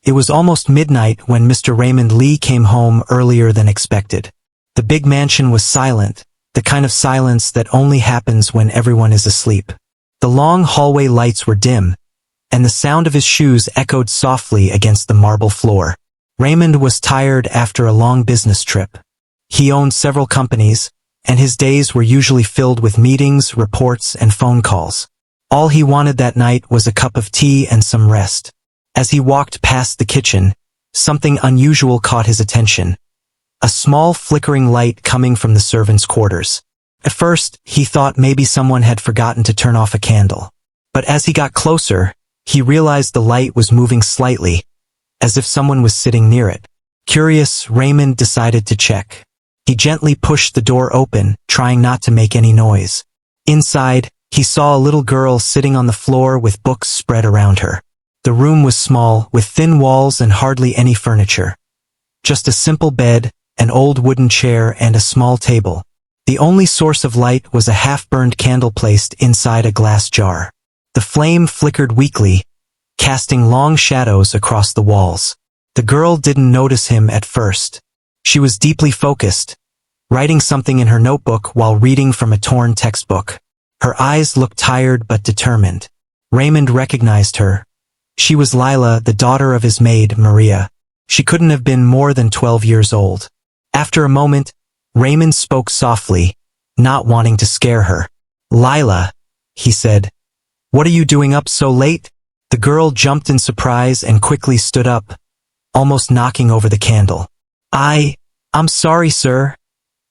It was almost midnight when Mr. Raymond Lee came home earlier than expected. The big mansion was silent, the kind of silence that only happens when everyone is asleep. The long hallway lights were dim, and the sound of his shoes echoed softly against the marble floor. Raymond was tired after a long business trip. He owned several companies, and his days were usually filled with meetings, reports, and phone calls. All he wanted that night was a cup of tea and some rest. As he walked past the kitchen, something unusual caught his attention. A small flickering light coming from the servants' quarters. At first, he thought maybe someone had forgotten to turn off a candle. But as he got closer, he realized the light was moving slightly, as if someone was sitting near it. Curious, Raymond decided to check. He gently pushed the door open, trying not to make any noise. Inside, he saw a little girl sitting on the floor with books spread around her. The room was small, with thin walls and hardly any furniture. Just a simple bed, an old wooden chair, and a small table. The only source of light was a half-burned candle placed inside a glass jar. The flame flickered weakly, casting long shadows across the walls. The girl didn't notice him at first. She was deeply focused, writing something in her notebook while reading from a torn textbook. Her eyes looked tired but determined. Raymond recognized her. She was Lila, the daughter of his maid, Maria. She couldn't have been more than 12 years old. After a moment, Raymond spoke softly, not wanting to scare her. "Lila," he said, "what are you doing up so late?" The girl jumped in surprise and quickly stood up, almost knocking over the candle. I'm sorry, sir,"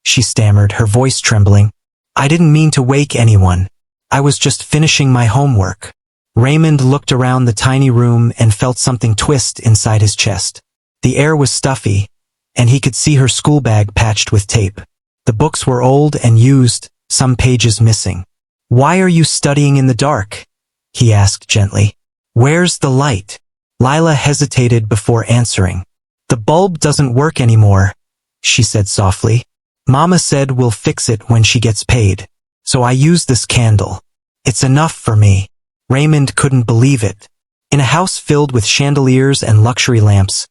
she stammered, her voice trembling. "I didn't mean to wake anyone. I was just finishing my homework." Raymond looked around the tiny room and felt something twist inside his chest. The air was stuffy, and he could see her school bag patched with tape. The books were old and used, some pages missing. "Why are you studying in the dark?" he asked gently. "Where's the light?" Lila hesitated before answering. "The bulb doesn't work anymore," she said softly. "Mama said we'll fix it when she gets paid. So I use this candle. It's enough for me." Raymond couldn't believe it. In a house filled with chandeliers and luxury lamps,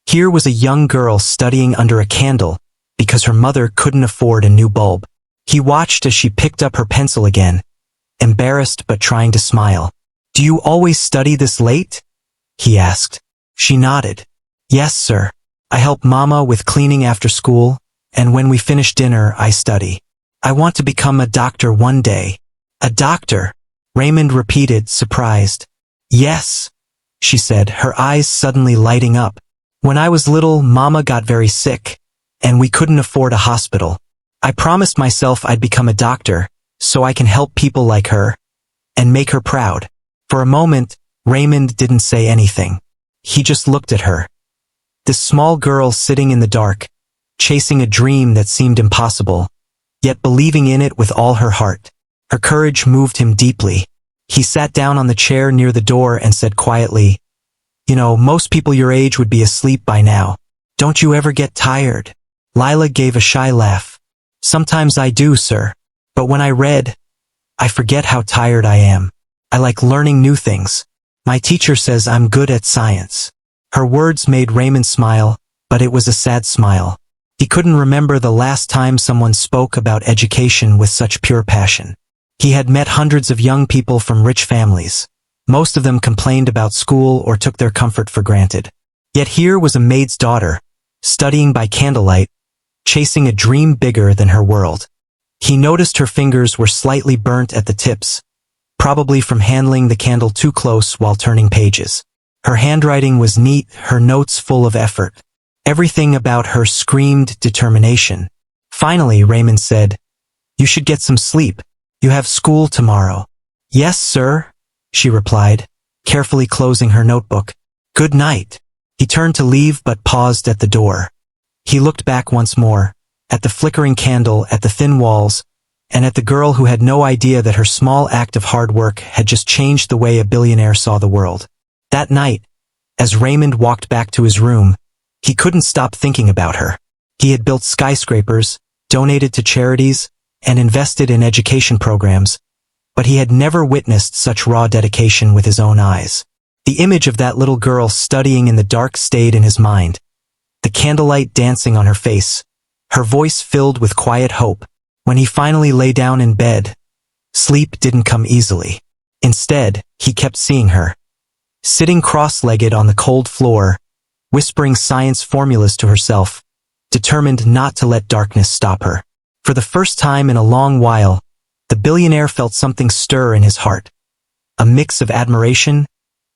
here was a young girl studying under a candle because her mother couldn't afford a new bulb. He watched as she picked up her pencil again, embarrassed but trying to smile. "Do you always study this late?" he asked. She nodded. "Yes, sir. I help Mama with cleaning after school, and when we finish dinner, I study. I want to become a doctor one day." "A doctor?" Raymond repeated, surprised. "Yes," she said, her eyes suddenly lighting up. "When I was little, Mama got very sick, and we couldn't afford a hospital. I promised myself I'd become a doctor, so I can help people like her, and make her proud." For a moment, Raymond didn't say anything. He just looked at her. This small girl sitting in the dark, chasing a dream that seemed impossible, yet believing in it with all her heart. Her courage moved him deeply. He sat down on the chair near the door and said quietly, "You know, most people your age would be asleep by now. Don't you ever get tired?" Lila gave a shy laugh. "Sometimes I do, sir. But when I read, I forget how tired I am. I like learning new things. My teacher says I'm good at science." Her words made Raymond smile, but it was a sad smile. He couldn't remember the last time someone spoke about education with such pure passion. He had met hundreds of young people from rich families. Most of them complained about school or took their comfort for granted. Yet here was a maid's daughter, studying by candlelight, chasing a dream bigger than her world. He noticed her fingers were slightly burnt at the tips, probably from handling the candle too close while turning pages. Her handwriting was neat, her notes full of effort. Everything about her screamed determination. Finally, Raymond said, "You should get some sleep. You have school tomorrow." "Yes, sir," she replied, carefully closing her notebook. "Good night." He turned to leave but paused at the door. He looked back once more, at the flickering candle, at the thin walls, and at the girl who had no idea that her small act of hard work had just changed the way a billionaire saw the world. That night, as Raymond walked back to his room, he couldn't stop thinking about her. He had built skyscrapers, donated to charities, and invested in education programs, but he had never witnessed such raw dedication with his own eyes. The image of that little girl studying in the dark stayed in his mind, the candlelight dancing on her face, her voice filled with quiet hope. When he finally lay down in bed, sleep didn't come easily. Instead, he kept seeing her, sitting cross-legged on the cold floor, whispering science formulas to herself, determined not to let darkness stop her. For the first time in a long while, the billionaire felt something stir in his heart, a mix of admiration,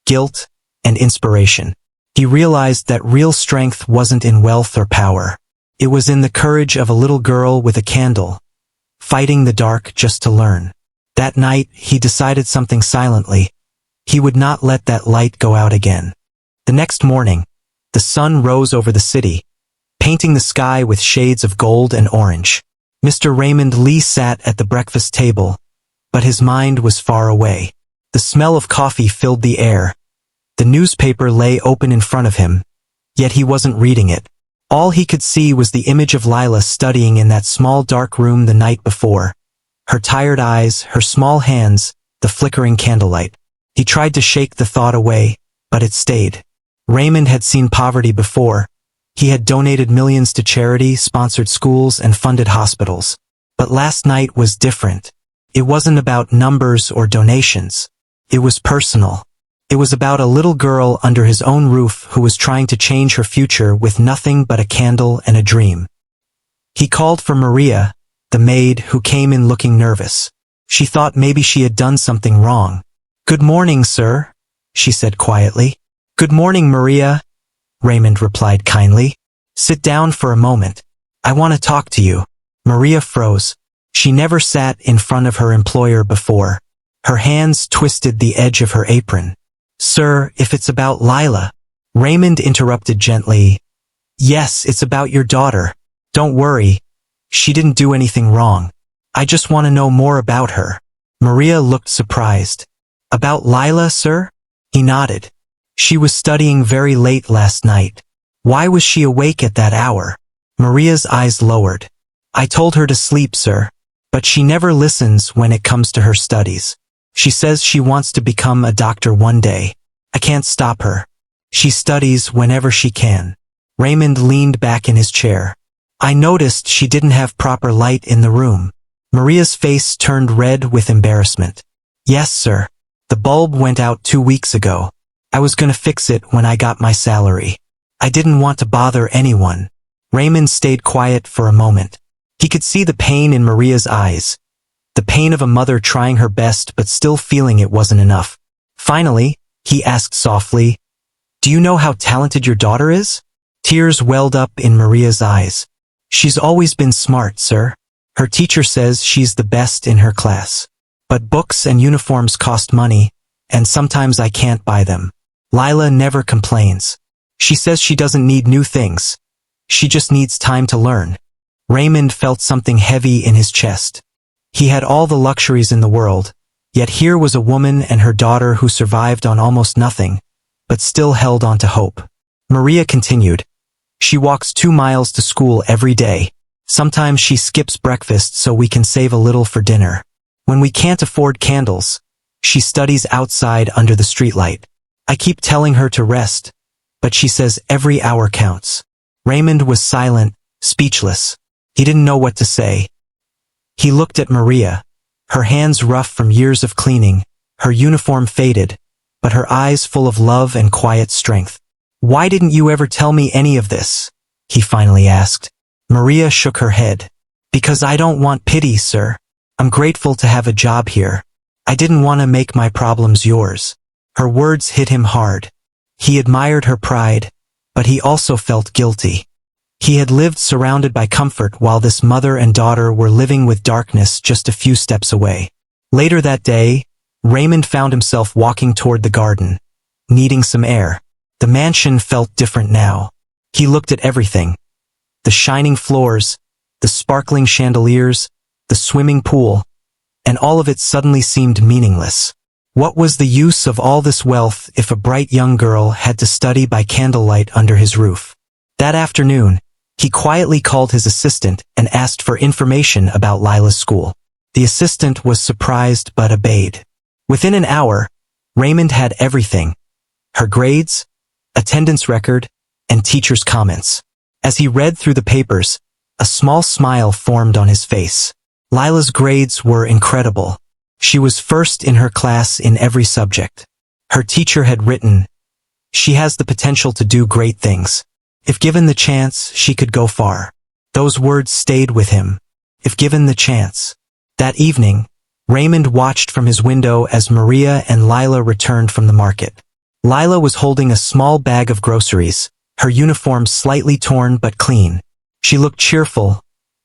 guilt, and inspiration. He realized that real strength wasn't in wealth or power. It was in the courage of a little girl with a candle, fighting the dark just to learn. That night, he decided something silently. He would not let that light go out again. The next morning, the sun rose over the city, painting the sky with shades of gold and orange. Mr. Raymond Lee sat at the breakfast table, but his mind was far away. The smell of coffee filled the air. The newspaper lay open in front of him, yet he wasn't reading it. All he could see was the image of Lila studying in that small dark room the night before. Her tired eyes, her small hands, the flickering candlelight. He tried to shake the thought away, but it stayed. Raymond had seen poverty before. He had donated millions to charity, sponsored schools, and funded hospitals. But last night was different. It wasn't about numbers or donations. It was personal. It was about a little girl under his own roof who was trying to change her future with nothing but a candle and a dream. He called for Maria, the maid, who came in looking nervous. She thought maybe she had done something wrong. "Good morning, sir," she said quietly. "Good morning, Maria," Raymond replied kindly. "Sit down for a moment. I want to talk to you." Maria froze. She never sat in front of her employer before. Her hands twisted the edge of her apron. "Sir, if it's about Lila," Raymond interrupted gently. "Yes, it's about your daughter. Don't worry. She didn't do anything wrong. I just want to know more about her." Maria looked surprised. "About Lila, sir?" He nodded. "She was studying very late last night. Why was she awake at that hour?" Maria's eyes lowered. "I told her to sleep, sir. But she never listens when it comes to her studies. She says she wants to become a doctor one day. I can't stop her. She studies whenever she can." Raymond leaned back in his chair. "I noticed she didn't have proper light in the room." Maria's face turned red with embarrassment. "Yes, sir. The bulb went out 2 weeks ago. I was gonna fix it when I got my salary. I didn't want to bother anyone." Raymond stayed quiet for a moment. He could see the pain in Maria's eyes, the pain of a mother trying her best but still feeling it wasn't enough. Finally, he asked softly, "Do you know how talented your daughter is?" Tears welled up in Maria's eyes. "She's always been smart, sir. Her teacher says she's the best in her class. But books and uniforms cost money, and sometimes I can't buy them. Lila never complains. She says she doesn't need new things. She just needs time to learn." Raymond felt something heavy in his chest. He had all the luxuries in the world, yet here was a woman and her daughter who survived on almost nothing, but still held on to hope. Maria continued. "She walks 2 miles to school every day. Sometimes she skips breakfast so we can save a little for dinner. When we can't afford candles, she studies outside under the streetlight. I keep telling her to rest, but she says every hour counts." Raymond was silent, speechless. He didn't know what to say. He looked at Maria, her hands rough from years of cleaning, her uniform faded, but her eyes full of love and quiet strength. "Why didn't you ever tell me any of this?" he finally asked. Maria shook her head. "Because I don't want pity, sir. I'm grateful to have a job here. I didn't want to make my problems yours." Her words hit him hard. He admired her pride, but he also felt guilty. He had lived surrounded by comfort while this mother and daughter were living with darkness just a few steps away. Later that day, Raymond found himself walking toward the garden, needing some air. The mansion felt different now. He looked at everything. The shining floors, the sparkling chandeliers, the swimming pool, and all of it suddenly seemed meaningless. What was the use of all this wealth if a bright young girl had to study by candlelight under his roof? That afternoon, he quietly called his assistant and asked for information about Lila's school. The assistant was surprised but obeyed. Within an hour, Raymond had everything: her grades, attendance record, and teachers' comments. As he read through the papers, a small smile formed on his face. Lila's grades were incredible. She was first in her class in every subject. Her teacher had written, "She has the potential to do great things. If given the chance, she could go far." Those words stayed with him. If given the chance. That evening, Raymond watched from his window as Maria and Lila returned from the market. Lila was holding a small bag of groceries, her uniform slightly torn but clean. She looked cheerful,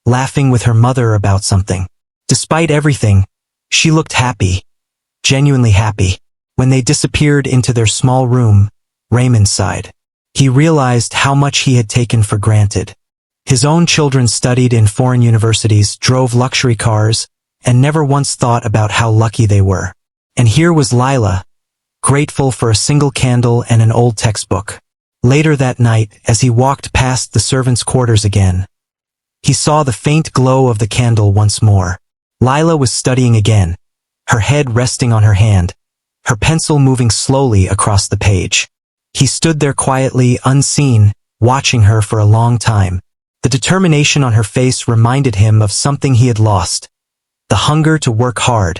laughing with her mother about something. Despite everything, she looked happy, genuinely happy. When they disappeared into their small room, Raymond sighed. He realized how much he had taken for granted. His own children studied in foreign universities, drove luxury cars, and never once thought about how lucky they were. And here was Lila, grateful for a single candle and an old textbook. Later that night, as he walked past the servants' quarters again, he saw the faint glow of the candle once more. Lila was studying again, her head resting on her hand, her pencil moving slowly across the page. He stood there quietly, unseen, watching her for a long time. The determination on her face reminded him of something he had lost. The hunger to work hard,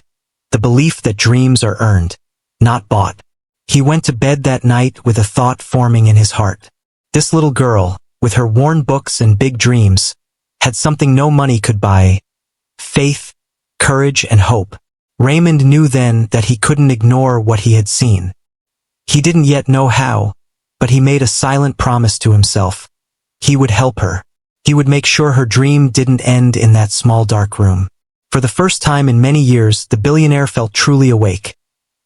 the belief that dreams are earned, not bought. He went to bed that night with a thought forming in his heart. This little girl, with her worn books and big dreams, had something no money could buy: faith, courage, and hope. Raymond knew then that he couldn't ignore what he had seen. He didn't yet know how, but he made a silent promise to himself. He would help her. He would make sure her dream didn't end in that small dark room. For the first time in many years, the billionaire felt truly awake.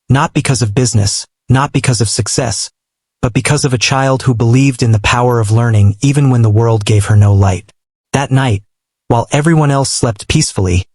Not because of business, not because of success, but because of a child who believed in the power of learning even when the world gave her no light. That night, while everyone else slept peacefully,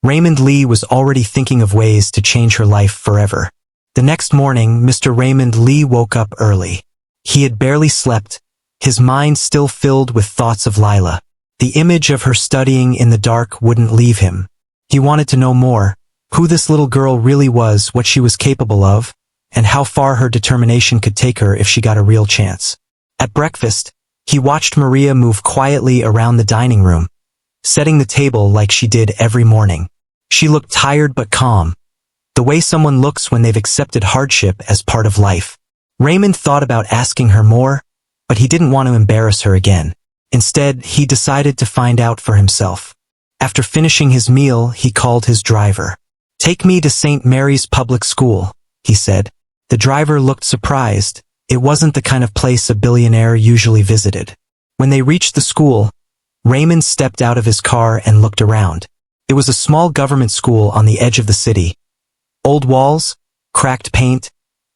Raymond Lee was already thinking of ways to change her life forever. The next morning, Mr. Raymond Lee woke up early. He had barely slept, his mind still filled with thoughts of Lila. The image of her studying in the dark wouldn't leave him. He wanted to know more, who this little girl really was, what she was capable of, and how far her determination could take her if she got a real chance. At breakfast, he watched Maria move quietly around the dining room, setting the table like she did every morning. She looked tired but calm, the way someone looks when they've accepted hardship as part of life. Raymond thought about asking her more, but he didn't want to embarrass her again. Instead, he decided to find out for himself. After finishing his meal, he called his driver. "Take me to St. Mary's Public School," he said. The driver looked surprised. It wasn't the kind of place a billionaire usually visited. When they reached the school, Raymond stepped out of his car and looked around. It was a small government school on the edge of the city. Old walls, cracked paint,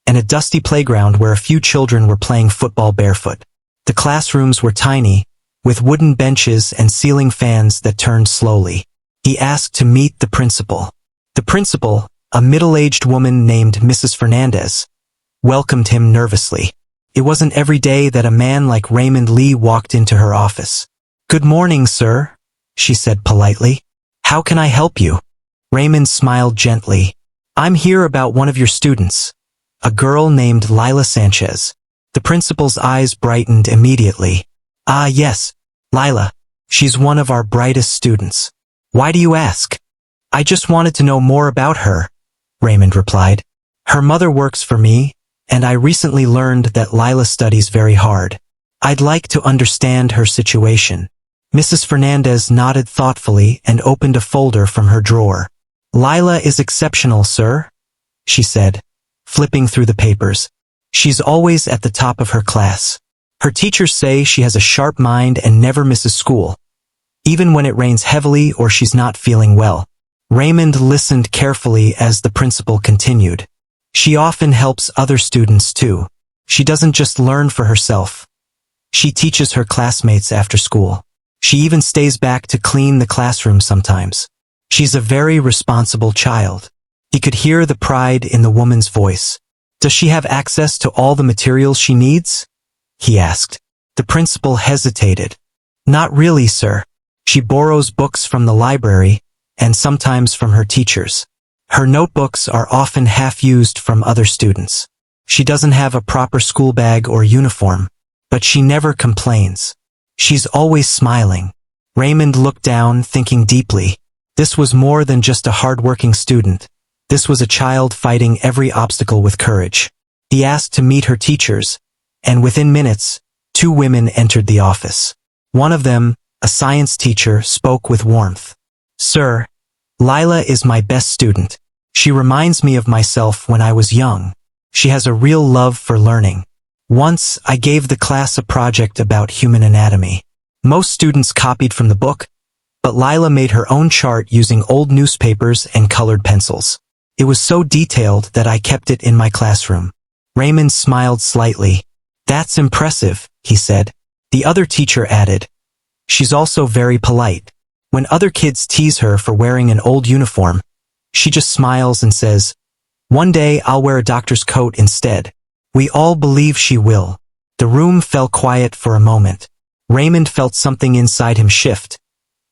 and a dusty playground where a few children were playing football barefoot. The classrooms were tiny, with wooden benches and ceiling fans that turned slowly. He asked to meet the principal. The principal, a middle-aged woman named Mrs. Fernandez, welcomed him nervously. It wasn't every day that a man like Raymond Lee walked into her office. "Good morning, sir," she said politely. "How can I help you?" Raymond smiled gently. "I'm here about one of your students, a girl named Lila Sanchez." The principal's eyes brightened immediately. "Ah, yes, Lila. She's one of our brightest students. Why do you ask?" "I just wanted to know more about her," Raymond replied. "Her mother works for me, and I recently learned that Lila studies very hard. I'd like to understand her situation." Mrs. Fernandez nodded thoughtfully and opened a folder from her drawer. "Lila is exceptional, sir," she said, flipping through the papers. "She's always at the top of her class. Her teachers say she has a sharp mind and never misses school, even when it rains heavily or she's not feeling well." Raymond listened carefully as the principal continued. "She often helps other students too. She doesn't just learn for herself. She teaches her classmates after school. She even stays back to clean the classroom sometimes. She's a very responsible child." He could hear the pride in the woman's voice. "Does she have access to all the materials she needs?" he asked. The principal hesitated. "Not really, sir. She borrows books from the library, and sometimes from her teachers. Her notebooks are often half used from other students. She doesn't have a proper school bag or uniform, but she never complains. She's always smiling. Raymond looked down, thinking deeply. This was more than just a hard-working student. This was a child fighting every obstacle with courage. He asked to meet her teachers, and within minutes, 2 women entered the office. One of them, a science teacher, spoke with warmth. "Sir, Lila is my best student. She reminds me of myself when I was young. She has a real love for learning. Once, I gave the class a project about human anatomy. Most students copied from the book, but Lila made her own chart using old newspapers and colored pencils. It was so detailed that I kept it in my classroom." Raymond smiled slightly. "That's impressive," he said. The other teacher added, "She's also very polite. When other kids tease her for wearing an old uniform, she just smiles and says, 'One day I'll wear a doctor's coat instead.' We all believe she will." The room fell quiet for a moment. Raymond felt something inside him shift,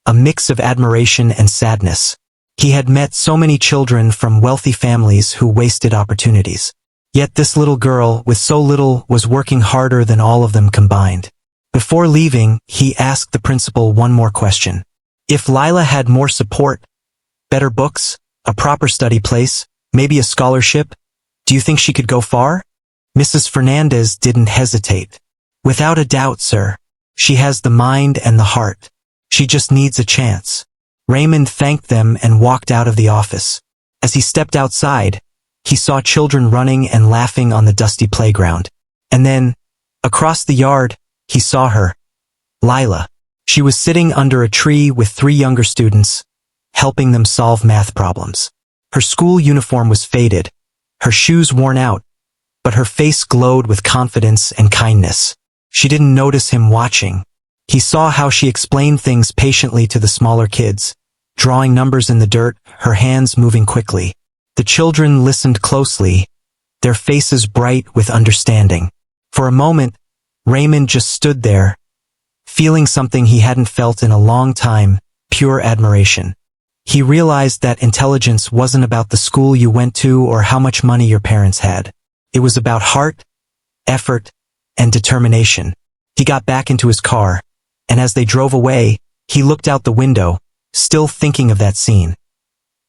a mix of admiration and sadness. He had met so many children from wealthy families who wasted opportunities. Yet this little girl, with so little, was working harder than all of them combined. Before leaving, he asked the principal one more question. If Lila had more support, better books, a proper study place, maybe a scholarship, do you think she could go far? Mrs. Fernandez didn't hesitate. "Without a doubt, sir. She has the mind and the heart. She just needs a chance." Raymond thanked them and walked out of the office. As he stepped outside, he saw children running and laughing on the dusty playground. And then, across the yard, he saw her, Lila. She was sitting under a tree with 3 younger students, helping them solve math problems. Her school uniform was faded, her shoes worn out, but her face glowed with confidence and kindness. She didn't notice him watching. He saw how she explained things patiently to the smaller kids, drawing numbers in the dirt, her hands moving quickly. The children listened closely, their faces bright with understanding. For a moment, Raymond just stood there, feeling something he hadn't felt in a long time, pure admiration. He realized that intelligence wasn't about the school you went to or how much money your parents had. It was about heart, effort, and determination. He got back into his car, and as they drove away, he looked out the window, still thinking of that scene.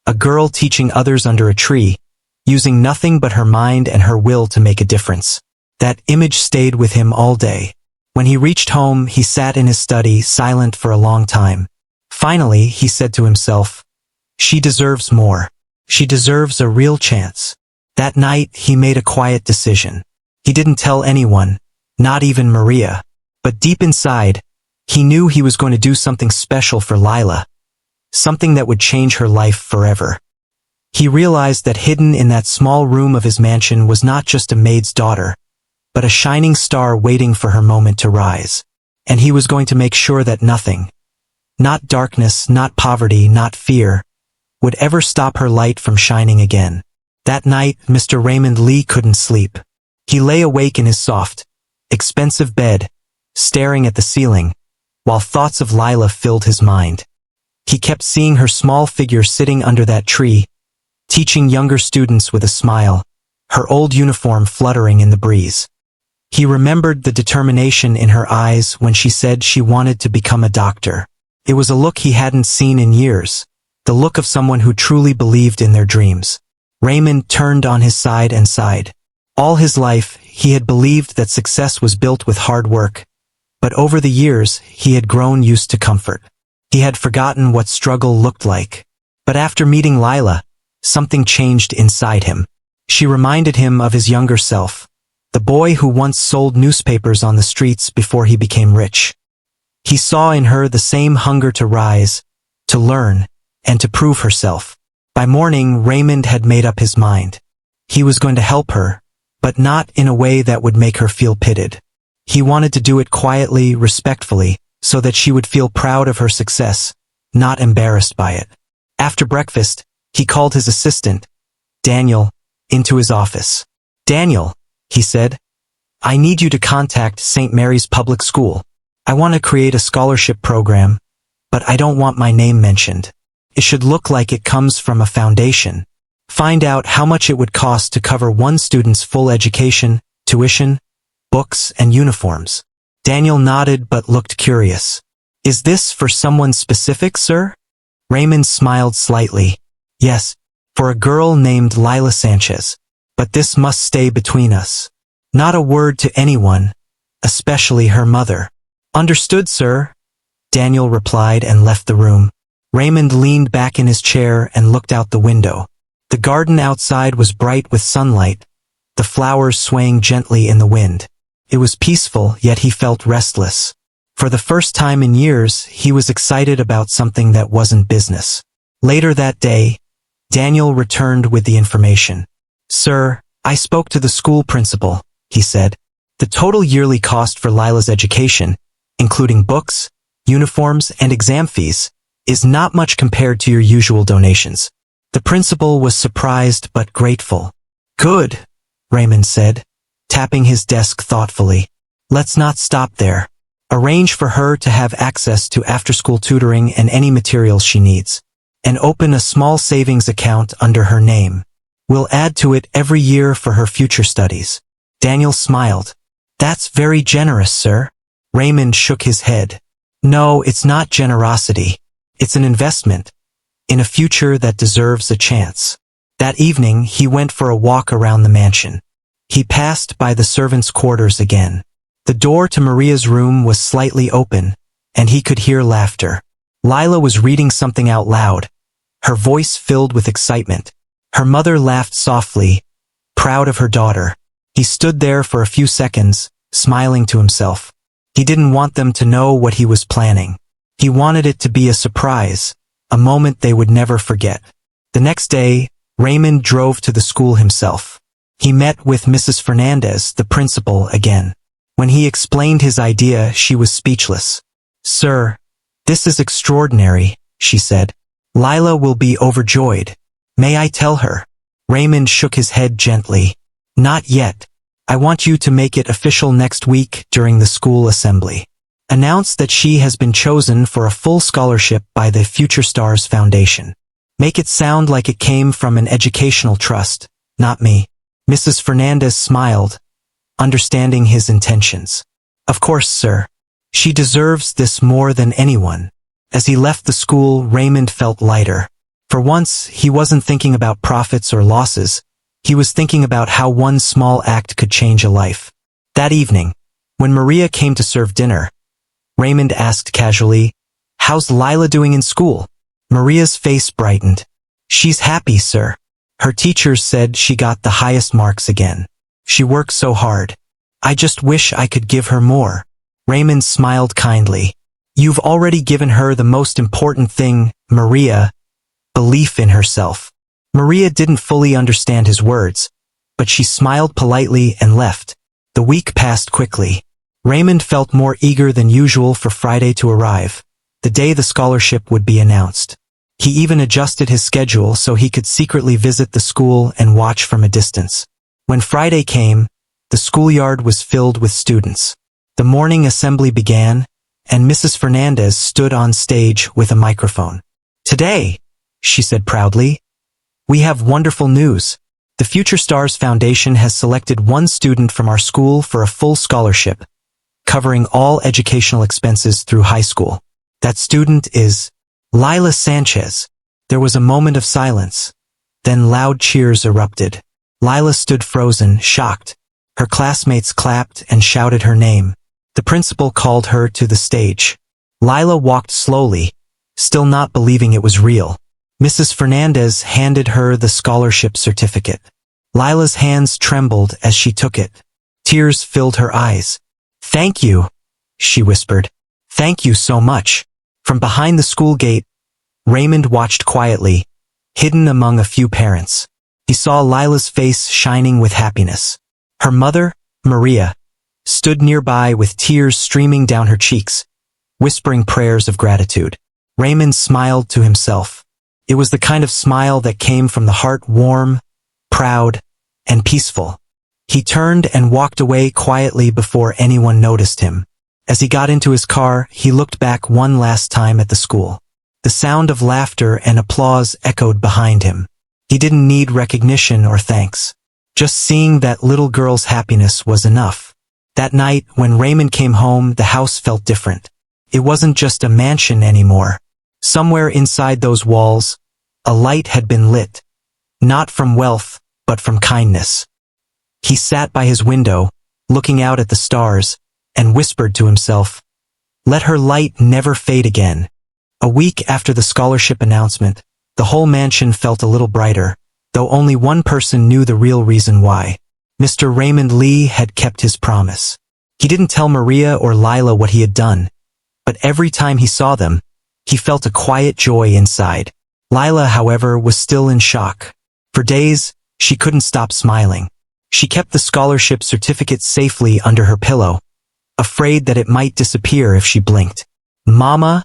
A girl teaching others under a tree, using nothing but her mind and her will to make a difference. That image stayed with him all day. When he reached home, he sat in his study, silent for a long time. Finally, he said to himself, "She deserves more. She deserves a real chance." That night, he made a quiet decision. He didn't tell anyone, not even Maria. But deep inside, he knew he was going to do something special for Lila, something that would change her life forever. He realized that hidden in that small room of his mansion was not just a maid's daughter, but a shining star waiting for her moment to rise. And he was going to make sure that nothing, not darkness, not poverty, not fear, would ever stop her light from shining again. That night, Mr. Raymond Lee couldn't sleep. He lay awake in his soft, expensive bed, staring at the ceiling, while thoughts of Lila filled his mind. He kept seeing her small figure sitting under that tree, teaching younger students with a smile, her old uniform fluttering in the breeze. He remembered the determination in her eyes when she said she wanted to become a doctor. It was a look he hadn't seen in years, the look of someone who truly believed in their dreams. Raymond turned on his side and sighed. All his life, he had believed that success was built with hard work, but over the years, he had grown used to comfort. He had forgotten what struggle looked like. But after meeting Lila, something changed inside him. She reminded him of his younger self, the boy who once sold newspapers on the streets before he became rich. He saw in her the same hunger to rise, to learn, and to prove herself. By morning, Raymond had made up his mind. He was going to help her, but not in a way that would make her feel pitied. He wanted to do it quietly, respectfully, so that she would feel proud of her success, not embarrassed by it. After breakfast, he called his assistant, Daniel, into his office. "Daniel," he said, "I need you to contact St. Mary's Public School. I want to create a scholarship program, but I don't want my name mentioned. It should look like it comes from a foundation. Find out how much it would cost to cover one student's full education, tuition, books, and uniforms. Daniel nodded but looked curious. Is this for someone specific, sir? Raymond smiled slightly. Yes, for a girl named Lila Sanchez. But this must stay between us. Not a word to anyone, especially her mother. Understood, sir, Daniel replied and left the room. Raymond leaned back in his chair and looked out the window. The garden outside was bright with sunlight, the flowers swaying gently in the wind. It was peaceful, yet he felt restless. For the first time in years, he was excited about something that wasn't business. Later that day, Daniel returned with the information. Sir, I spoke to the school principal, he said. The total yearly cost for Lila's education, including books, uniforms, and exam fees, is not much compared to your usual donations. The principal was surprised but grateful. Good, Raymond said, tapping his desk thoughtfully. Let's not stop there. Arrange for her to have access to after-school tutoring and any materials she needs. And open a small savings account under her name. We'll add to it every year for her future studies. Daniel smiled. That's very generous, sir. Raymond shook his head. No, it's not generosity. It's an investment in a future that deserves a chance. That evening, he went for a walk around the mansion. He passed by the servants' quarters again. The door to Maria's room was slightly open, and he could hear laughter. Lila was reading something out loud, her voice filled with excitement. Her mother laughed softly, proud of her daughter. He stood there for a few seconds, smiling to himself. He didn't want them to know what he was planning. He wanted it to be a surprise, a moment they would never forget. The next day, Raymond drove to the school himself. He met with Mrs. Fernandez, the principal, again. When he explained his idea, she was speechless. Sir, this is extraordinary, she said. Lila will be overjoyed. May I tell her? Raymond shook his head gently. Not yet. I want you to make it official next week during the school assembly. Announce that she has been chosen for a full scholarship by the Future Stars Foundation. Make it sound like it came from an educational trust, not me. Mrs. Fernandez smiled, understanding his intentions. Of course, sir. She deserves this more than anyone. As he left the school, Raymond felt lighter. For once, he wasn't thinking about profits or losses. He was thinking about how one small act could change a life. That evening, when Maria came to serve dinner, Raymond asked casually, How's Lila doing in school? Maria's face brightened. She's happy, sir. Her teachers said she got the highest marks again. She works so hard. I just wish I could give her more. Raymond smiled kindly. You've already given her the most important thing, Maria, belief in herself. Maria didn't fully understand his words, but she smiled politely and left. The week passed quickly. Raymond felt more eager than usual for Friday to arrive, the day the scholarship would be announced. He even adjusted his schedule so he could secretly visit the school and watch from a distance. When Friday came, the schoolyard was filled with students. The morning assembly began, and Mrs. Fernandez stood on stage with a microphone. Today, she said proudly, we have wonderful news. The Future Stars Foundation has selected one student from our school for a full scholarship, covering all educational expenses through high school. That student is Lila Sanchez. There was a moment of silence. Then loud cheers erupted. Lila stood frozen, shocked. Her classmates clapped and shouted her name. The principal called her to the stage. Lila walked slowly, still not believing it was real. Mrs. Fernandez handed her the scholarship certificate. Lila's hands trembled as she took it. Tears filled her eyes. Thank you, she whispered. Thank you so much. From behind the school gate, Raymond watched quietly, hidden among a few parents. He saw Lila's face shining with happiness. Her mother, Maria, stood nearby with tears streaming down her cheeks, whispering prayers of gratitude. Raymond smiled to himself. It was the kind of smile that came from the heart, warm, proud, and peaceful. He turned and walked away quietly before anyone noticed him. As he got into his car, he looked back one last time at the school. The sound of laughter and applause echoed behind him. He didn't need recognition or thanks. Just seeing that little girl's happiness was enough. That night, when Raymond came home, the house felt different. It wasn't just a mansion anymore. Somewhere inside those walls, a light had been lit. Not from wealth, but from kindness. He sat by his window, looking out at the stars, and whispered to himself, "Let her light never fade again." A week after the scholarship announcement, the whole mansion felt a little brighter, though only one person knew the real reason why. Mr. Raymond Lee had kept his promise. He didn't tell Maria or Lila what he had done, but every time he saw them, he felt a quiet joy inside. Lila, however, was still in shock. For days, she couldn't stop smiling. She kept the scholarship certificate safely under her pillow, afraid that it might disappear if she blinked. "Mama,"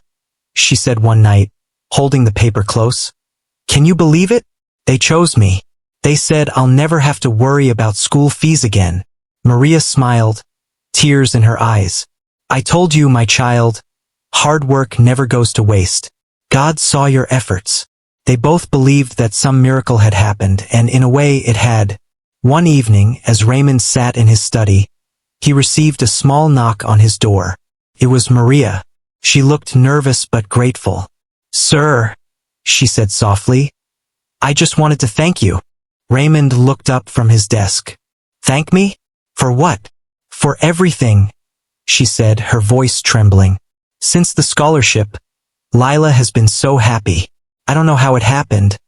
she said one night, holding the paper close, "can you believe it? They chose me. They said I'll never have to worry about school fees again." Maria smiled, tears in her eyes. "I told you, my child, hard work never goes to waste. God saw your efforts." They both believed that some miracle had happened, and in a way it had. One evening, as Raymond sat in his study, he received a small knock on his door. It was Maria. She looked nervous but grateful. "Sir," she said softly, "I just wanted to thank you." Raymond looked up from his desk. "Thank me? For what?" "For everything," she said, her voice trembling. "Since the scholarship, Lila has been so happy. I don't know how it happened,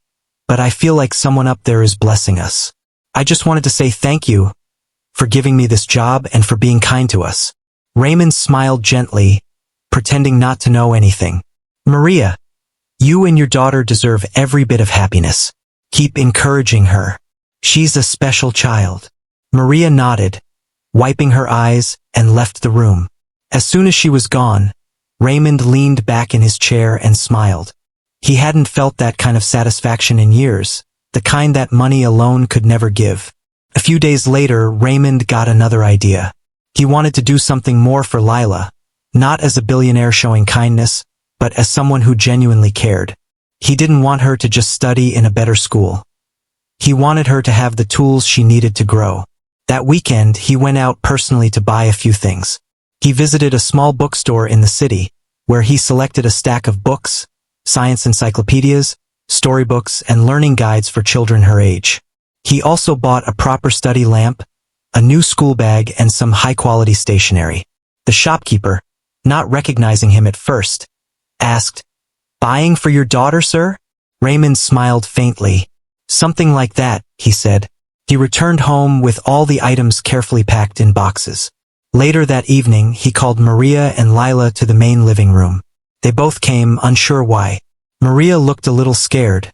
but I feel like someone up there is blessing us. I just wanted to say thank you for giving me this job and for being kind to us." Raymond smiled gently, pretending not to know anything. "Maria, you and your daughter deserve every bit of happiness. Keep encouraging her. She's a special child." Maria nodded, wiping her eyes, and left the room. As soon as she was gone, Raymond leaned back in his chair and smiled. He hadn't felt that kind of satisfaction in years, the kind that money alone could never give. A few days later, Raymond got another idea. He wanted to do something more for Lila, not as a billionaire showing kindness, but as someone who genuinely cared. He didn't want her to just study in a better school. He wanted her to have the tools she needed to grow. That weekend, he went out personally to buy a few things. He visited a small bookstore in the city, where he selected a stack of books, science encyclopedias, storybooks, and learning guides for children her age. He also bought a proper study lamp, a new school bag, and some high-quality stationery. The shopkeeper, not recognizing him at first, asked, "Buying for your daughter, sir?" Raymond smiled faintly. "Something like that," he said. He returned home with all the items carefully packed in boxes. Later that evening, he called Maria and Lila to the main living room. They both came, unsure why. Maria looked a little scared.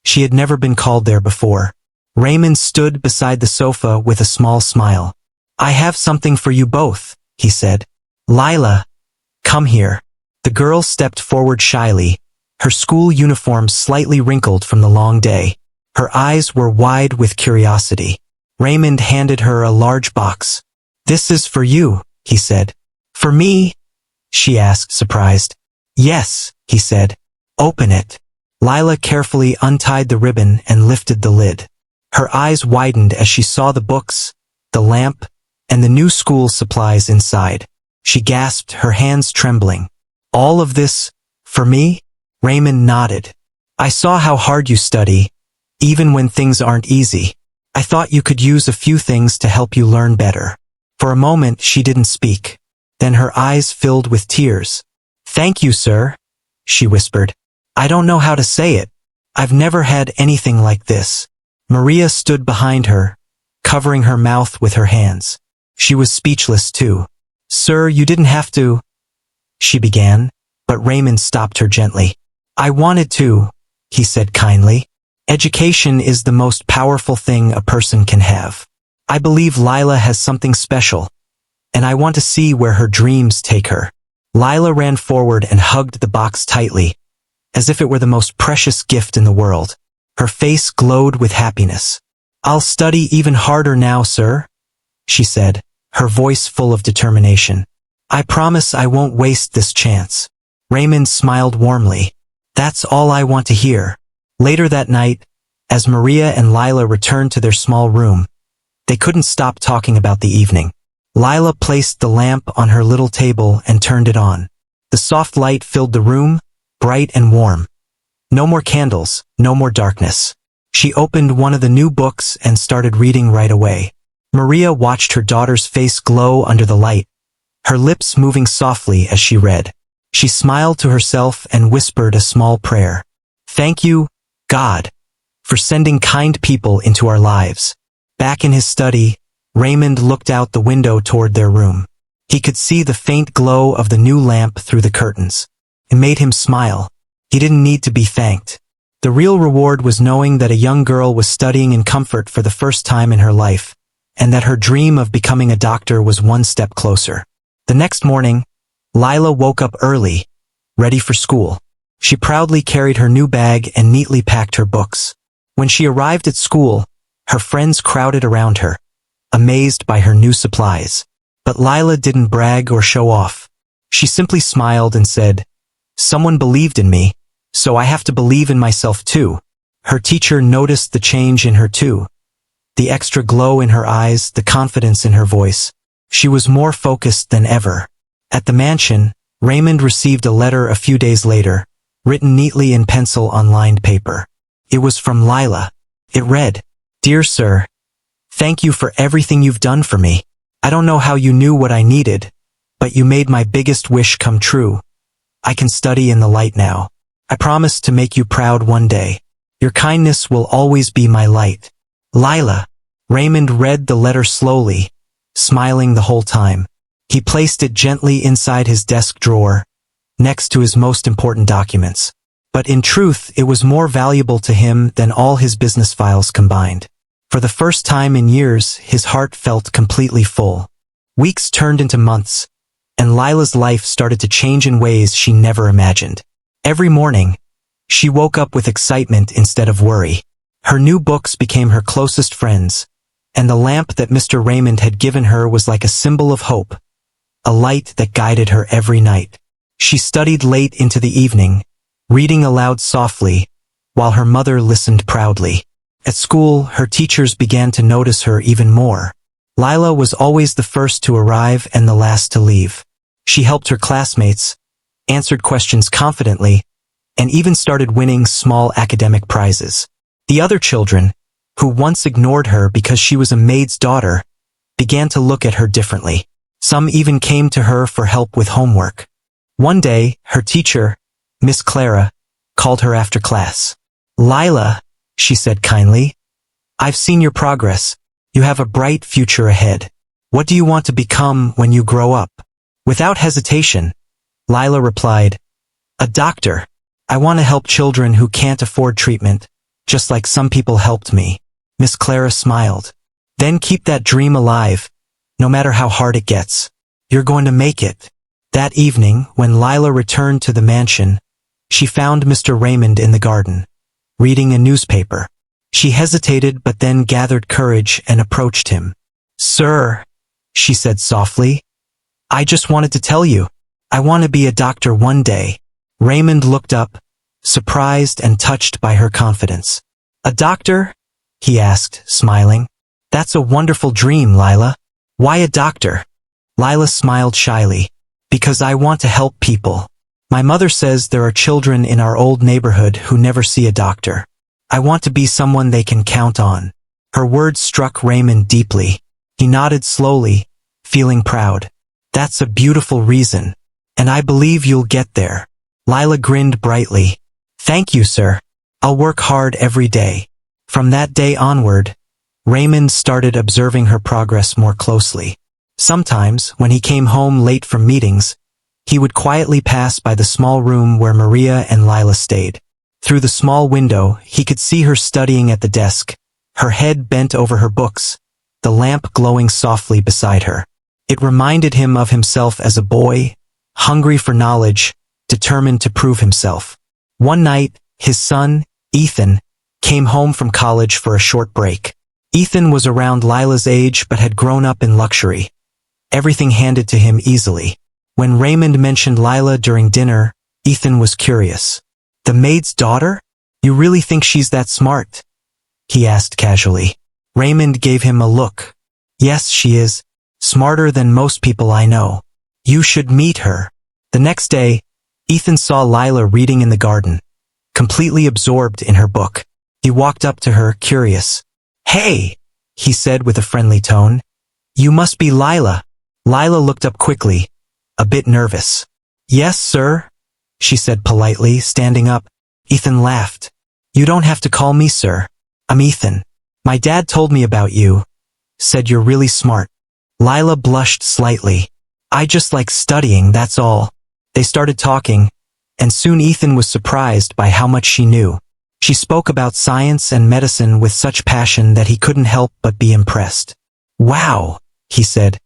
She had never been called there before. Raymond stood beside the sofa with a small smile. "I have something for you both," he said. "Lila, come here." The girl stepped forward shyly, her school uniform slightly wrinkled from the long day. Her eyes were wide with curiosity. Raymond handed her a large box. "This is for you," he said. "For me?" she asked, surprised. "Yes," he said. "Open it." Lila carefully untied the ribbon and lifted the lid. Her eyes widened as she saw the books, the lamp, and the new school supplies inside. She gasped, her hands trembling. "All of this, for me?" Raymond nodded. "I saw how hard you study, even when things aren't easy. I thought you could use a few things to help you learn better." For a moment, she didn't speak. Then her eyes filled with tears. "Thank you, sir," she whispered. "I don't know how to say it. I've never had anything like this." Maria stood behind her, covering her mouth with her hands. She was speechless too. "Sir, you didn't have to," she began, but Raymond stopped her gently. "I wanted to," he said kindly. "Education is the most powerful thing a person can have. I believe Lila has something special, and I want to see where her dreams take her." Lila ran forward and hugged the box tightly, as if it were the most precious gift in the world. Her face glowed with happiness. "I'll study even harder now, sir," she said, her voice full of determination. "I promise I won't waste this chance." Raymond smiled warmly. "That's all I want to hear." Later that night, As Maria and Lila returned to their small room, they couldn't stop talking about the evening. Lila placed the lamp on her little table and turned it on. The soft light filled the room, bright and warm. No more candles, no more darkness. She opened one of the new books and started reading right away. Maria watched her daughter's face glow under the light, her lips moving softly as she read. She smiled to herself and whispered a small prayer. Thank you, God, for sending kind people into our lives. Back in his study, Raymond looked out the window toward their room. He could see the faint glow of the new lamp through the curtains. It made him smile. He didn't need to be thanked. The real reward was knowing that a young girl was studying in comfort for the first time in her life, and that her dream of becoming a doctor was one step closer. The next morning, Lila woke up early, ready for school. She proudly carried her new bag and neatly packed her books. When she arrived at school, her friends crowded around her, amazed by her new supplies. But Lila didn't brag or show off. She simply smiled and said, "Someone believed in me, so I have to believe in myself too." Her teacher noticed the change in her too. The extra glow in her eyes, the confidence in her voice. She was more focused than ever. At the mansion, Raymond received a letter a few days later, written neatly in pencil on lined paper. It was from Lila. It read, "Dear Sir, thank you for everything you've done for me. I don't know how you knew what I needed, but you made my biggest wish come true. I can study in the light now. I promise to make you proud one day. Your kindness will always be my light. Lila." Raymond read the letter slowly, smiling the whole time. He placed it gently inside his desk drawer, next to his most important documents. But in truth, it was more valuable to him than all his business files combined. For the first time in years, his heart felt completely full. Weeks turned into months, and Lila's life started to change in ways she never imagined. Every morning, she woke up with excitement instead of worry. Her new books became her closest friends, and the lamp that Mr. Raymond had given her was like a symbol of hope, a light that guided her every night. She studied late into the evening, reading aloud softly, while her mother listened proudly. At school, her teachers began to notice her even more. Lila was always the first to arrive and the last to leave. She helped her classmates, answered questions confidently, and even started winning small academic prizes. The other children, who once ignored her because she was a maid's daughter, began to look at her differently. Some even came to her for help with homework. One day, her teacher, Miss Clara, called her after class. "Lila," she said kindly, "I've seen your progress. You have a bright future ahead. What do you want to become when you grow up?" Without hesitation, Lila replied, "A doctor. I want to help children who can't afford treatment, just like some people helped me." Miss Clara smiled. "Then keep that dream alive, no matter how hard it gets. You're going to make it." That evening, when Lila returned to the mansion, she found Mr. Raymond in the garden, reading a newspaper. She hesitated but then gathered courage and approached him. "Sir," she said softly, "I just wanted to tell you, I want to be a doctor one day." Raymond looked up, surprised and touched by her confidence. "A doctor?" he asked, smiling. "That's a wonderful dream, Lila. Why a doctor?" Lila smiled shyly. "Because I want to help people. My mother says there are children in our old neighborhood who never see a doctor. I want to be someone they can count on." Her words struck Raymond deeply. He nodded slowly, feeling proud. "That's a beautiful reason, and I believe you'll get there." Lila grinned brightly. "Thank you, sir. I'll work hard every day." From that day onward, Raymond started observing her progress more closely. Sometimes, when he came home late from meetings, he would quietly pass by the small room where Maria and Lila stayed. Through the small window, he could see her studying at the desk, her head bent over her books, the lamp glowing softly beside her. It reminded him of himself as a boy, hungry for knowledge, determined to prove himself. One night, his son, Ethan, came home from college for a short break. Ethan was around Lila's age but had grown up in luxury. Everything handed to him easily. When Raymond mentioned Lila during dinner, Ethan was curious. "The maid's daughter? You really think she's that smart?" he asked casually. Raymond gave him a look. Yes, she is. Smarter than most people I know. You should meet her. The next day, Ethan saw Lila reading in the garden, completely absorbed in her book. He walked up to her, curious. Hey, he said with a friendly tone. You must be Lila. Lila looked up quickly, a bit nervous. Yes, sir, she said politely, standing up. Ethan laughed. You don't have to call me sir. I'm Ethan. My dad told me about you. Said you're really smart. Lila blushed slightly. I just like studying, that's all. They started talking, and soon Ethan was surprised by how much she knew. She spoke about science and medicine with such passion that he couldn't help but be impressed. Wow, he said.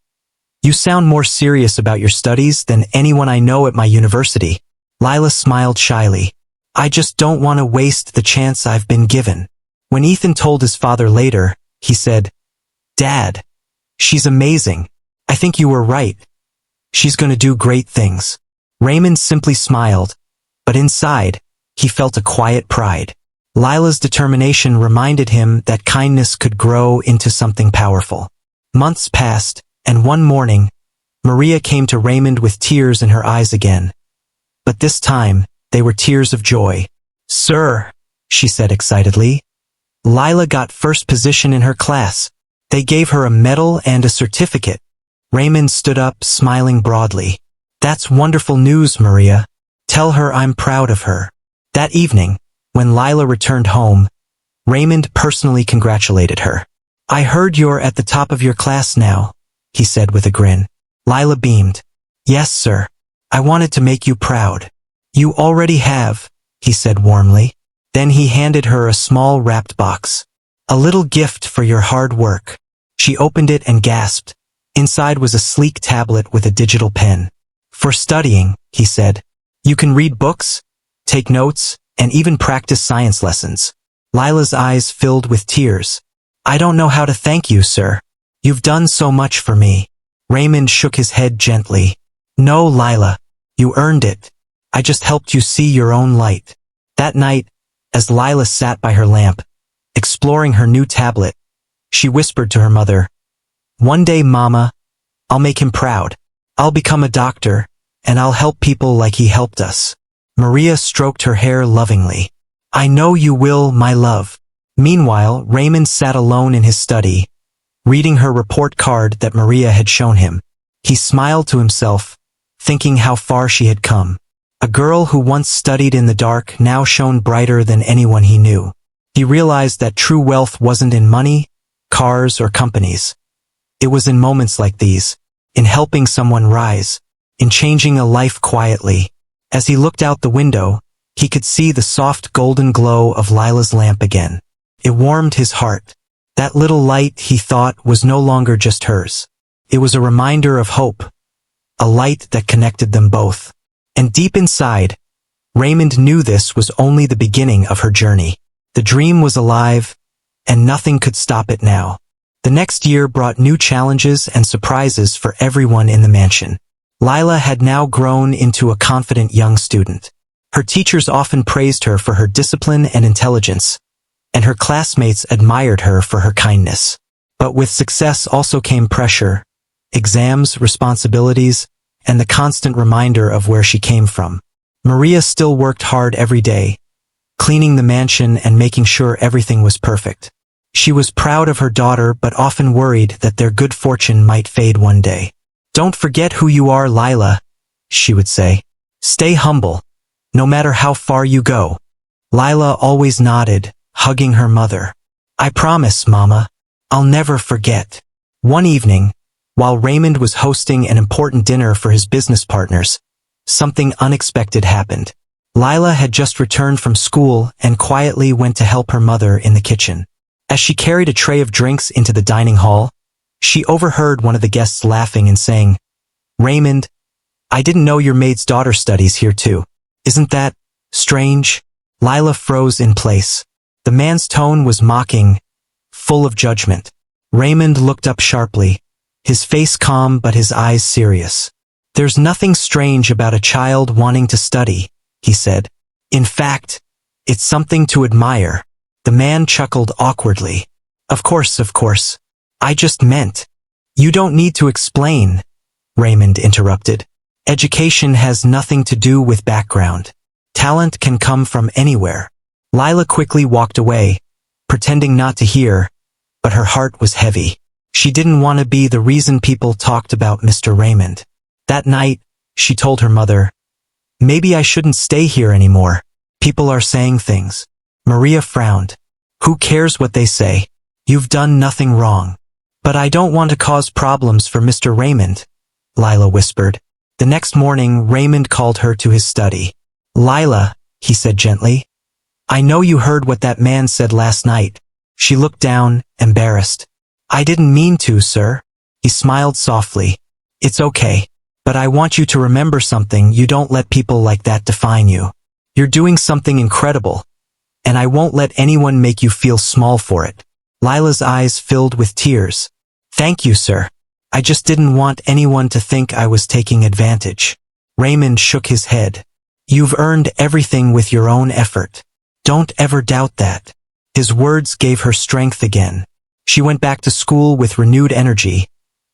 You sound more serious about your studies than anyone I know at my university. Lila smiled shyly. I just don't want to waste the chance I've been given. When Ethan told his father later, he said, Dad, she's amazing. I think you were right. She's going to do great things. Raymond simply smiled, but inside, he felt a quiet pride. Lila's determination reminded him that kindness could grow into something powerful. Months passed, and one morning, Maria came to Raymond with tears in her eyes again. But this time, they were tears of joy. Sir, she said excitedly, Lila got first position in her class. They gave her a medal and a certificate. Raymond stood up, smiling broadly. That's wonderful news, Maria. Tell her I'm proud of her. That evening, when Lila returned home, Raymond personally congratulated her. I heard you're at the top of your class now, he said with a grin. Lila beamed. Yes, sir. I wanted to make you proud. You already have, he said warmly. Then he handed her a small wrapped box. A little gift for your hard work. She opened it and gasped. Inside was a sleek tablet with a digital pen. For studying, he said. You can read books, take notes, and even practice science lessons. Lila's eyes filled with tears. I don't know how to thank you, sir. You've done so much for me. Raymond shook his head gently. No, Lila. You earned it. I just helped you see your own light. That night, as Lila sat by her lamp, exploring her new tablet, she whispered to her mother, One day, Mama, I'll make him proud. I'll become a doctor, and I'll help people like he helped us. Maria stroked her hair lovingly. I know you will, my love. Meanwhile, Raymond sat alone in his study, reading her report card that Maria had shown him. He smiled to himself, thinking how far she had come. A girl who once studied in the dark now shone brighter than anyone he knew. He realized that true wealth wasn't in money, cars, or companies. It was in moments like these, in helping someone rise, in changing a life quietly. As he looked out the window, he could see the soft golden glow of Lila's lamp again. It warmed his heart. That little light, he thought, was no longer just hers. It was a reminder of hope, a light that connected them both. And deep inside, Raymond knew this was only the beginning of her journey. The dream was alive, and nothing could stop it now. The next year brought new challenges and surprises for everyone in the mansion. Lila had now grown into a confident young student. Her teachers often praised her for her discipline and intelligence, and her classmates admired her for her kindness. But with success also came pressure, exams, responsibilities, and the constant reminder of where she came from. Maria still worked hard every day, cleaning the mansion and making sure everything was perfect. She was proud of her daughter but often worried that their good fortune might fade one day. Don't forget who you are, Lila, she would say. Stay humble, no matter how far you go. Lila always nodded, hugging her mother. I promise, Mama, I'll never forget. One evening, while Raymond was hosting an important dinner for his business partners, something unexpected happened. Lila had just returned from school and quietly went to help her mother in the kitchen. As she carried a tray of drinks into the dining hall, she overheard one of the guests laughing and saying, Raymond, I didn't know your maid's daughter studies here too. Isn't that strange? Lila froze in place. The man's tone was mocking, full of judgment. Raymond looked up sharply, his face calm but his eyes serious. There's nothing strange about a child wanting to study, he said. In fact, it's something to admire. The man chuckled awkwardly. Of course. I just meant. You don't need to explain, Raymond interrupted. Education has nothing to do with background. Talent can come from anywhere. Lila quickly walked away, pretending not to hear, but her heart was heavy. She didn't want to be the reason people talked about Mr. Raymond. That night, she told her mother, "Maybe I shouldn't stay here anymore. People are saying things." Maria frowned. "Who cares what they say? You've done nothing wrong." "But I don't want to cause problems for Mr. Raymond," Lila whispered. The next morning, Raymond called her to his study. "Lila," he said gently, "I know you heard what that man said last night." She looked down, embarrassed. "I didn't mean to, sir." He smiled softly. "It's okay. But I want you to remember something. You don't let people like that define you. You're doing something incredible, and I won't let anyone make you feel small for it." Lila's eyes filled with tears. "Thank you, sir. I just didn't want anyone to think I was taking advantage." Raymond shook his head. "You've earned everything with your own effort. Don't ever doubt that." His words gave her strength again. She went back to school with renewed energy,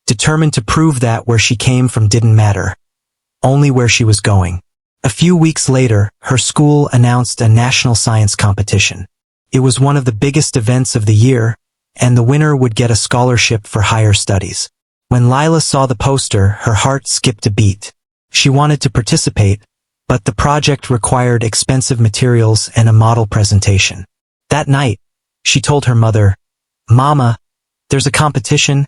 determined to prove that where she came from didn't matter, only where she was going. A few weeks later, her school announced a national science competition. It was one of the biggest events of the year, and the winner would get a scholarship for higher studies. When Lila saw the poster, her heart skipped a beat. She wanted to participate, but the project required expensive materials and a model presentation. That night, she told her mother, "Mama, there's a competition,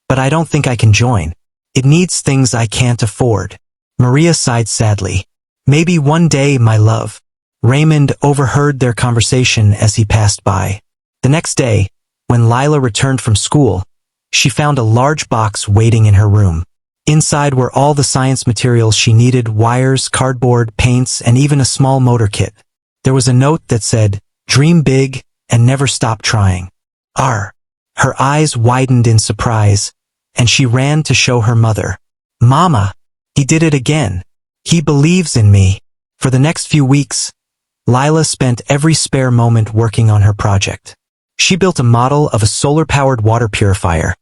but I don't think I can join. It needs things I can't afford." Maria sighed sadly. "Maybe one day, my love." Raymond overheard their conversation as he passed by. The next day, when Lila returned from school, she found a large box waiting in her room. Inside were all the science materials she needed: wires, cardboard, paints, and even a small motor kit. There was a note that said, "Dream big and never stop trying." Her eyes widened in surprise, and she ran to show her mother. "Mama, he did it again. He believes in me." For the next few weeks, Lila spent every spare moment working on her project. She built a model of a solar-powered water purifier,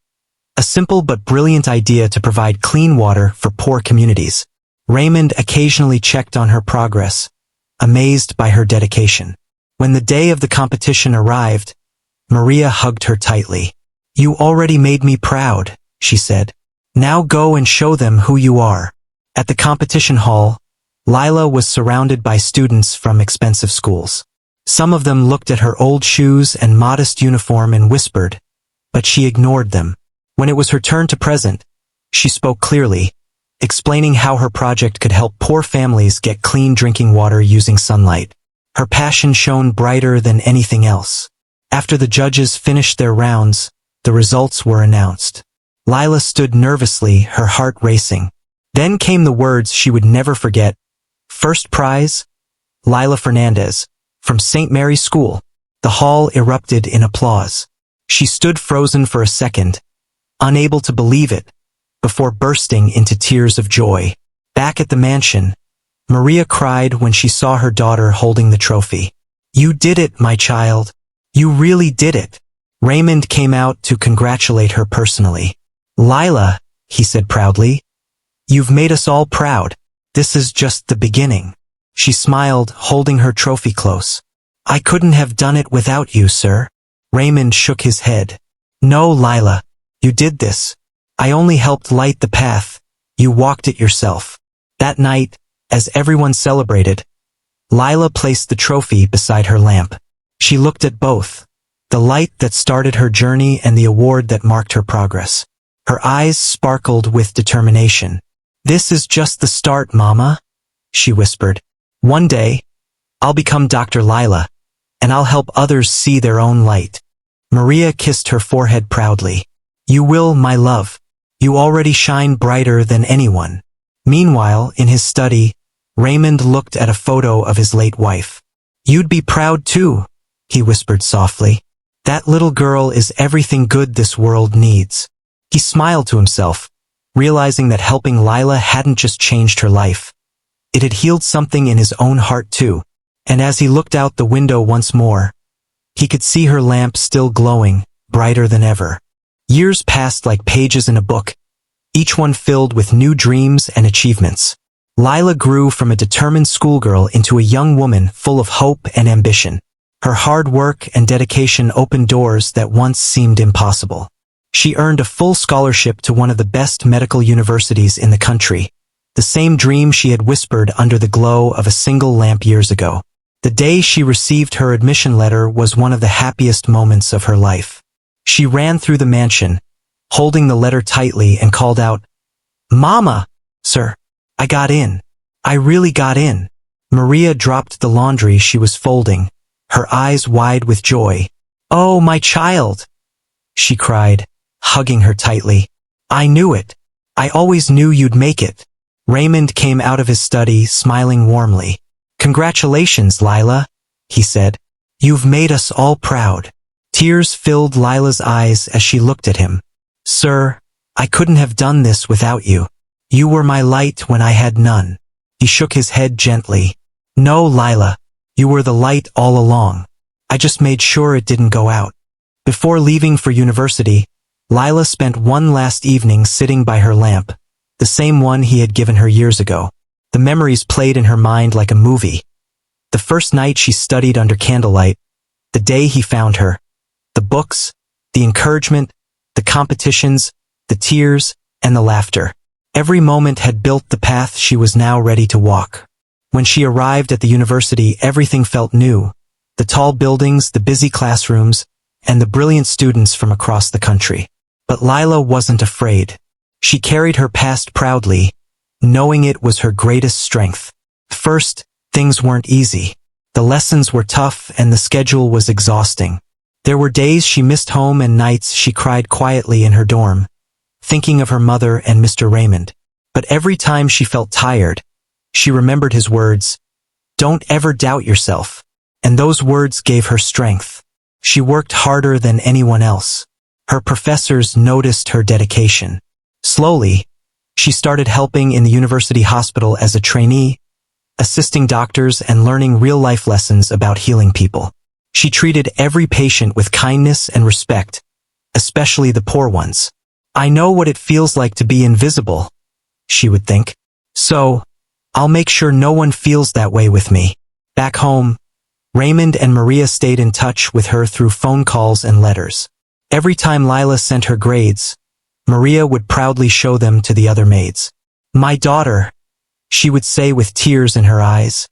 a simple but brilliant idea to provide clean water for poor communities. Raymond occasionally checked on her progress, amazed by her dedication. When the day of the competition arrived, Maria hugged her tightly. "You already made me proud," she said. "Now go and show them who you are." At the competition hall, Lila was surrounded by students from expensive schools. Some of them looked at her old shoes and modest uniform and whispered, but she ignored them. When it was her turn to present, she spoke clearly, explaining how her project could help poor families get clean drinking water using sunlight. Her passion shone brighter than anything else. After the judges finished their rounds, the results were announced. Lila stood nervously, her heart racing. Then came the words she would never forget. First prize, Lila Fernandez, from St. Mary's School. The hall erupted in applause. She stood frozen for a second, unable to believe it, before bursting into tears of joy. Back at the mansion, Maria cried when she saw her daughter holding the trophy. "You did it, my child. You really did it." Raymond came out to congratulate her personally. "Lila," he said proudly, "you've made us all proud. This is just the beginning." She smiled, holding her trophy close. "I couldn't have done it without you, sir." Raymond shook his head. "No, Lila, you did this. I only helped light the path. You walked it yourself." That night, as everyone celebrated, Lila placed the trophy beside her lamp. She looked at both, the light that started her journey and the award that marked her progress. Her eyes sparkled with determination. "This is just the start, Mama," she whispered. "One day, I'll become Dr. Lila, and I'll help others see their own light." Maria kissed her forehead proudly. "You will, my love. You already shine brighter than anyone." Meanwhile, in his study, Raymond looked at a photo of his late wife. "You'd be proud too," he whispered softly. "That little girl is everything good this world needs." He smiled to himself, realizing that helping Lila hadn't just changed her life. It had healed something in his own heart too. And as he looked out the window once more, He could see her lamp still glowing, brighter than ever. Years passed like pages in a book, each one filled with new dreams and achievements. Lila grew from a determined schoolgirl into a young woman full of hope and ambition. Her hard work and dedication opened doors that once seemed impossible. She earned a full scholarship to one of the best medical universities in the country, the same dream she had whispered under the glow of a single lamp years ago. The day she received her admission letter was one of the happiest moments of her life. She ran through the mansion, holding the letter tightly, and called out, "Mama! Sir, I got in. I really got in." Maria dropped the laundry she was folding, her eyes wide with joy. "Oh, my child!" she cried, hugging her tightly. "I knew it. I always knew you'd make it." Raymond came out of his study, smiling warmly. "Congratulations, Lila," he said. "You've made us all proud." Tears filled Lila's eyes as she looked at him. "Sir, I couldn't have done this without you. You were my light when I had none." He shook his head gently. "No, Lila, you were the light all along. I just made sure it didn't go out." Before leaving for university, Lila spent one last evening sitting by her lamp, the same one he had given her years ago. The memories played in her mind like a movie. The first night she studied under candlelight, the day he found her, the books, the encouragement, the competitions, the tears, and the laughter. Every moment had built the path she was now ready to walk. When she arrived at the university, everything felt new. The tall buildings, the busy classrooms, and the brilliant students from across the country. But Lila wasn't afraid. She carried her past proudly, knowing it was her greatest strength. First, things weren't easy. The lessons were tough and the schedule was exhausting. There were days she missed home and nights she cried quietly in her dorm, thinking of her mother and Mr. Raymond. But every time she felt tired, she remembered his words, "Don't ever doubt yourself." And those words gave her strength. She worked harder than anyone else. Her professors noticed her dedication. Slowly, she started helping in the university hospital as a trainee, assisting doctors and learning real-life lessons about healing people. She treated every patient with kindness and respect, especially the poor ones. "I know what it feels like to be invisible," she would think. "So, I'll make sure no one feels that way with me." Back home, Raymond and Maria stayed in touch with her through phone calls and letters. Every time Lila sent her grades, Maria would proudly show them to the other maids. "My daughter," she would say with tears in her eyes.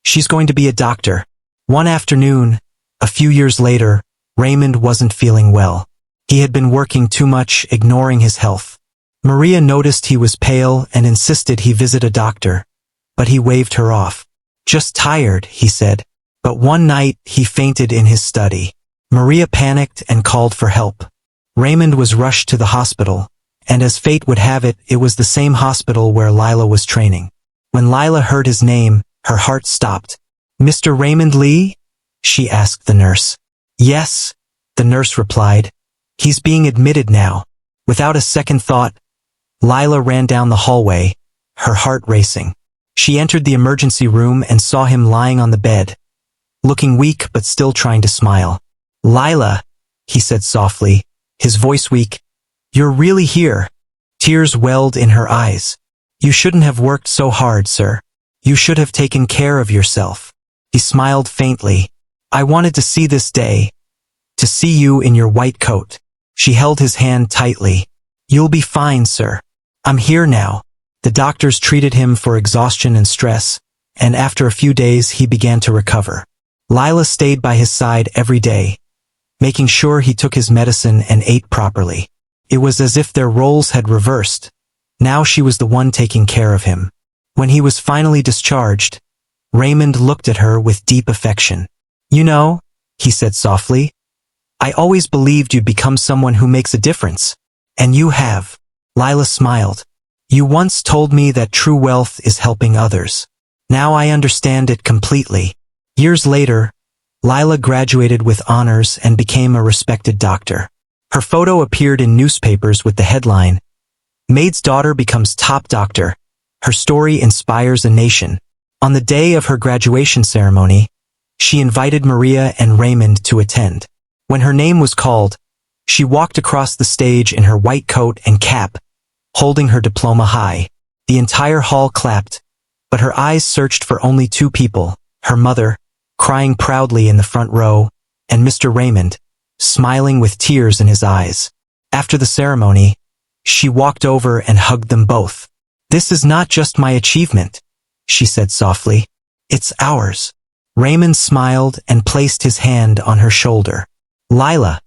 "She's going to be a doctor." One afternoon, a few years later, Raymond wasn't feeling well. He had been working too much, ignoring his health. Maria noticed he was pale and insisted he visit a doctor, but he waved her off. "Just tired," he said. But one night, he fainted in his study. Maria panicked and called for help. Raymond was rushed to the hospital, and as fate would have it, it was the same hospital where Lila was training. When Lila heard his name, her heart stopped. "Mr. Raymond Lee?" she asked the nurse. "Yes," the nurse replied. "He's being admitted now." Without a second thought, Lila ran down the hallway, her heart racing. She entered the emergency room and saw him lying on the bed, looking weak but still trying to smile. "Lila," he said softly, his voice weak, "you're really here." Tears welled in her eyes. "You shouldn't have worked so hard, sir. You should have taken care of yourself." He smiled faintly. "I wanted to see this day, to see you in your white coat." She held his hand tightly. "You'll be fine, sir. I'm here now." The doctors treated him for exhaustion and stress, and after a few days he began to recover. Lila stayed by his side every day, making sure he took his medicine and ate properly. It was as if their roles had reversed. Now she was the one taking care of him. When he was finally discharged, Raymond looked at her with deep affection. "You know," he said softly, "I always believed you'd become someone who makes a difference. And you have." Lila smiled. "You once told me that true wealth is helping others. Now I understand it completely." Years later, Lila graduated with honors and became a respected doctor. Her photo appeared in newspapers with the headline, "Maid's daughter becomes top doctor. Her story inspires a nation." On the day of her graduation ceremony, She invited Maria and Raymond to attend. When her name was called, she walked across the stage in her white coat and cap, holding her diploma high. The entire hall clapped, but her eyes searched for only two people, her mother, crying proudly in the front row, and Mr. Raymond, smiling with tears in his eyes. After the ceremony, she walked over and hugged them both. "This is not just my achievement," she said softly. "It's ours." Raymond smiled and placed his hand on her shoulder. "Lila,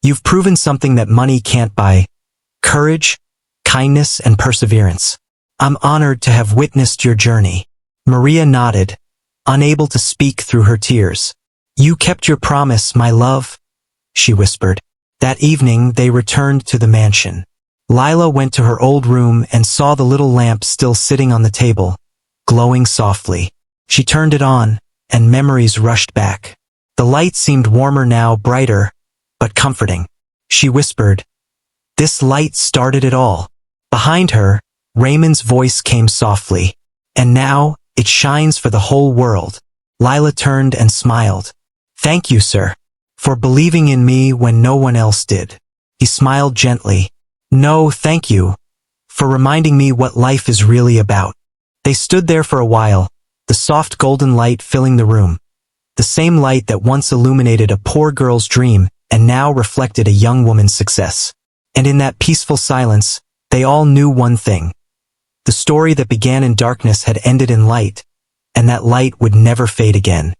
you've proven something that money can't buy: courage, kindness, and perseverance. I'm honored to have witnessed your journey." Maria nodded, unable to speak through her tears. "You kept your promise, my love," she whispered. That evening they returned to the mansion. Lila went to her old room and saw the little lamp still sitting on the table, glowing softly. She turned it on, and memories rushed back. The light seemed warmer now, brighter, but comforting. She whispered, "This light started it all." Behind her, Raymond's voice came softly. "And now, it shines for the whole world." Lila turned and smiled. "Thank you, sir, for believing in me when no one else did." He smiled gently. "No, thank you, for reminding me what life is really about." They stood there for a while, the soft golden light filling the room. The same light that once illuminated a poor girl's dream and now reflected a young woman's success. And in that peaceful silence, they all knew one thing. The story that began in darkness had ended in light, and that light would never fade again.